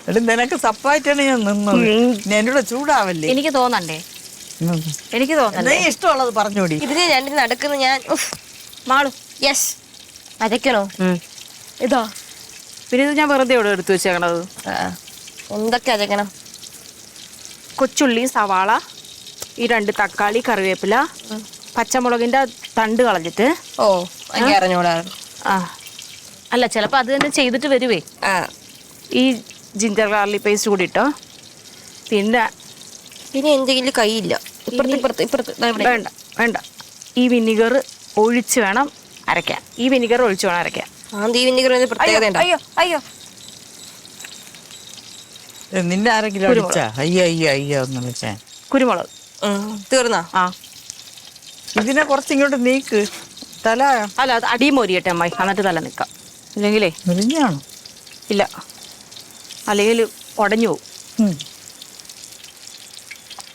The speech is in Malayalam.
എടി നിനക്ക് സപ്പായിട്ടാണ് ഞാൻ നിന്നത്. എന്നോട് ചൂടാവല്ലേ. എനിക്ക് തോന്നണ്ടേ, എനിക്ക് തോന്നണ്ടേ. നീ ഇഷ്ടമുള്ളത് പറഞ്ഞോടി. ഇതിന് രണ്ടിന് നടക്കുന്ന ഞാൻ മാളു യെസ് വരയ്ക്കണോ? ഇതാ പിന്നെ ഇത് ഞാൻ വെറുതെ ഇവിടെ എടുത്തു വെച്ചേക്കണത്. എന്തൊക്കെ അരയ്ക്കണം? കൊച്ചുള്ളി, സവാള, ഈ 2 തക്കാളി, കറിവേപ്പില, പച്ചമുളകിന്റെ തണ്ട് കളഞ്ഞിട്ട്. ഓ എനിക്ക് അറിഞ്ഞൂടാ. ആ അല്ല, ചിലപ്പോ അത് തന്നെ ചെയ്തിട്ട് വരുവേ. ഈ ജിഞ്ചർ ഗാർലിക് പേസ്റ്റ് കൂടി ഇട്ടോ. പിന്നെ എന്തെങ്കിലും കൈയില്ല. ഇപ്പുറത്ത് വേണ്ട വേണ്ട, ഈ വിനിഗർ ഒഴിച്ച് വേണം അരയ്ക്കാൻ. ഈ വിനിഗർ ഒഴിച്ച് വേണം അരയ്ക്കാൻ. പ്രത്യേകത അയ്യോ അയ്യോ, നിന്റെ ആരെങ്കിലും അടിച്ചാ? അയ്യോ അയ്യോ അയ്യോ എന്ന് വിളിച്ചാ. കുരുമുളക് തീർന്നാ? ആ ഇതിനെ കുറച്ചിങ്ങോട്ട് നീക്ക്. തല അല്ല, അത് അടിയും മോരിയട്ടെ അമ്മായി, എന്നിട്ട് തല നിൽക്കാം. ഇല്ലെങ്കിലേ മുരിഞ്ഞാണോ? ഇല്ല, അല്ലെങ്കിൽ ഉടഞ്ഞു പോകും.